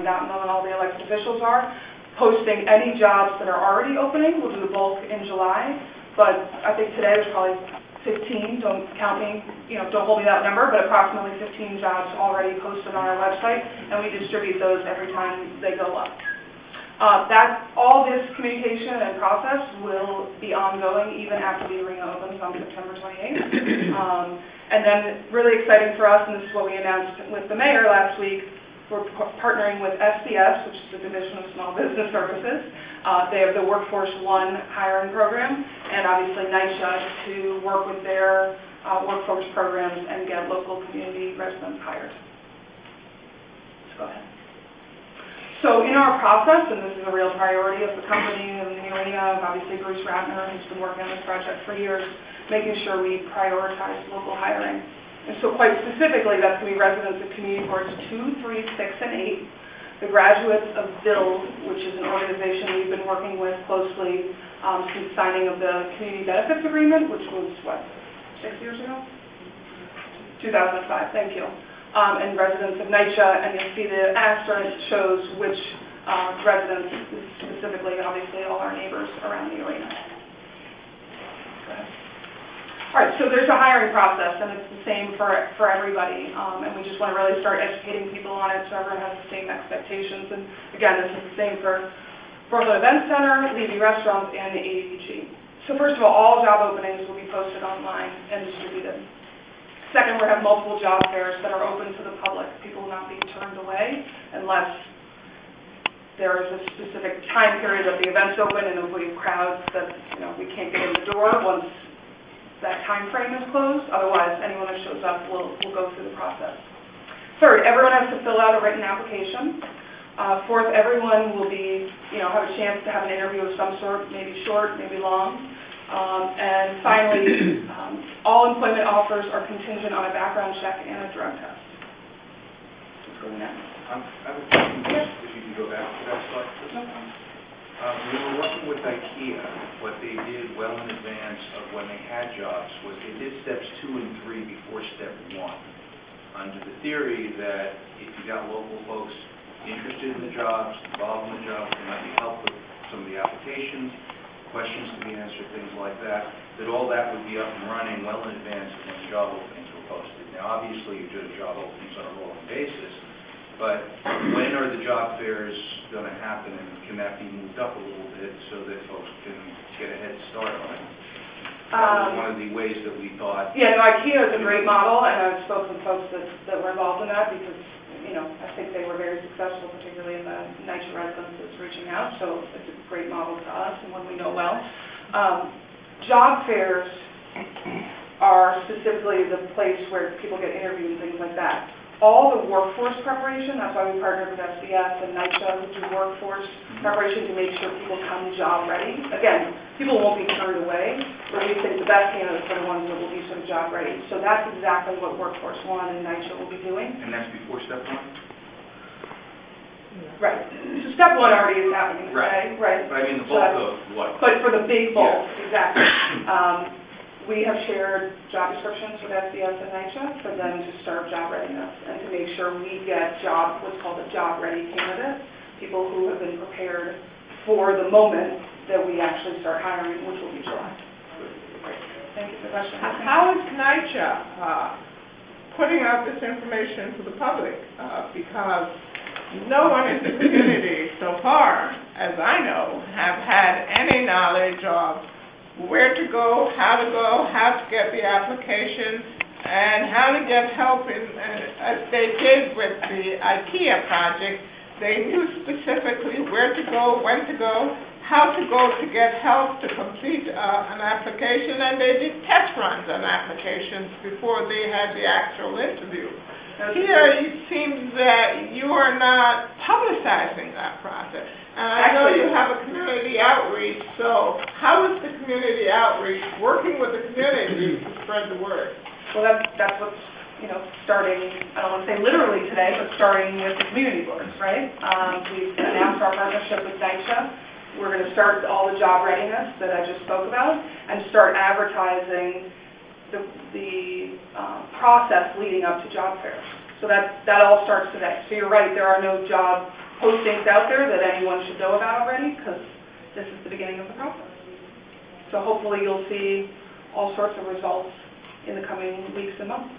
haven't gotten them, and all the elected officials are, posting any jobs that are already opening. We'll do the bulk in July, but I think today there's probably 15, don't count me, don't hold me that number, but approximately 15 jobs already posted on our website, and we distribute those every time they go up. All this communication and process will be ongoing even after the arena opens on September 28th. And then really exciting for us, and this is what we announced with the mayor last week, we're partnering with SBS, which is the Division of Small Business Services. They have the Workforce One hiring program, and obviously NYCHA to work with their workforce programs and get local community residents hired. Let's go ahead. So in our process, and this is a real priority of the company and the arena, obviously Bruce Ratner, who's been working on this project for years, making sure we prioritize local hiring. And so quite specifically, that's going to be residents of community boards 2, 3, 6, and 8, the graduates of BUILD, which is an organization we've been working with closely since signing of the Community Benefits Agreement, which was, what, 6 years ago? 2005, thank you. And residents of NYCHA, and you'll see the asterisk shows which residents, specifically, obviously, all our neighbors around the arena. Go ahead. All right, so there's a hiring process, and it's the same for everybody, and we just want to really start educating people on it so everyone has the same expectations. And again, this is the same for Brooklyn Event Center, Levy Restaurants, and the ADPG. So first of all job openings will be posted online and distributed. Second, we have multiple job fairs that are open to the public. People will not be turned away unless there is a specific time period that the event's open, and if we have crowds that we can't get in the door once that time frame is closed. Otherwise, anyone that shows up will go through the process. Third, everyone has to fill out a written application. Fourth, everyone will be, have a chance to have an interview of some sort, maybe short, maybe long. And finally, all employment offers are contingent on a background check and a drug test. Let's go next. I have a question, if you can go back to that slide. No. We were working with IKEA. What they did well in advance of when they had jobs was they did steps 2 and 3 before step 1, under the theory that if you got local folks interested in the jobs, involved in the jobs, there might be help with some of the applications, questions to be answered, things like that, that all that would be up and running well in advance of when job openings were posted. Now, obviously, you do the job openings on a rolling basis, but when are the job fairs going to happen, and can that be moved up a little bit so that folks can get a head start on it? That was one of the ways that we thought. Yeah, no, IKEA is a great model, and I've spoken to folks that were involved in that because, I think they were very successful, particularly in the NYCHA residents that's reaching out, so it's a great model to us and one we know well. Job fairs are specifically the place where people get interviewed and things like that. All the workforce preparation, that's why we partnered with SBS and NYCHA to do workforce preparation to make sure people come job ready. Again, people won't be turned away, but we think the best candidates are the ones that will be sort of job ready. So that's exactly what Workforce One and NYCHA will be doing. And that's before step 1? Right. So step 1 already is happening today. Right. But I mean the bulk of what? But for the big bulk, yeah. Exactly. We have shared job descriptions with SBS and NYCHA for them to start job readiness and to make sure we get what's called a job-ready candidate, people who have been prepared for the moment that we actually start hiring, which will be July. Great. Thank you for the question. How is NYCHA putting out this information to the public? Because no one in the community so far, as I know, have had any knowledge of where to go, how to get the application, and how to get help as they did with the IKEA project. They knew specifically where to go, when to go, how to go to get help to complete an application, and they did test runs on applications before they had the actual interview. Here it seems that you are not publicizing that process. And I know you have a community outreach, so how is the community outreach working with the community to spread the word? Well, that's what's starting, I don't want to say literally today, but starting with the community boards, right? We've announced our partnership with NYCHA. We're going to start all the job readiness that I just spoke about and start advertising the process leading up to job fairs. So that all starts today. So you're right, there are no job postings out there that anyone should know about already, because this is the beginning of the process. So hopefully you'll see all sorts of results in the coming weeks and months.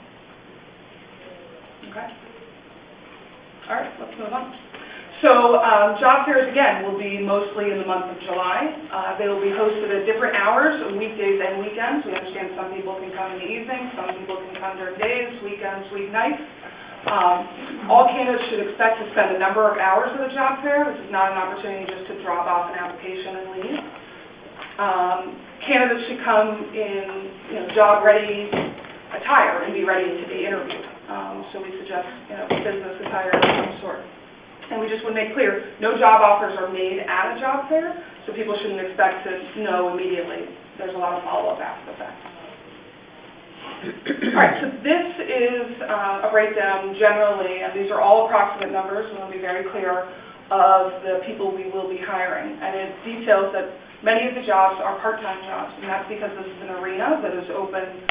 Okay? All right, let's move on. So job fairs, again, will be mostly in the month of July. They will be hosted at different hours, weekdays and weekends. We understand some people can come in the evening, some people can come during days, weekends, weeknights. All candidates should expect to spend a number of hours at a job fair. This is not an opportunity just to drop off an application and leave. Candidates should come in job-ready attire and be ready to be interviewed. So we suggest business attire of some sort. And we just want to make clear, no job offers are made at a job fair, so people shouldn't expect to know immediately. There's a lot of follow-up after the fact. All right, so this is a breakdown generally, and these are all approximate numbers, and we'll be very clear, of the people we will be hiring. And it details that many of the jobs are part-time jobs, and that's because this is an arena that is open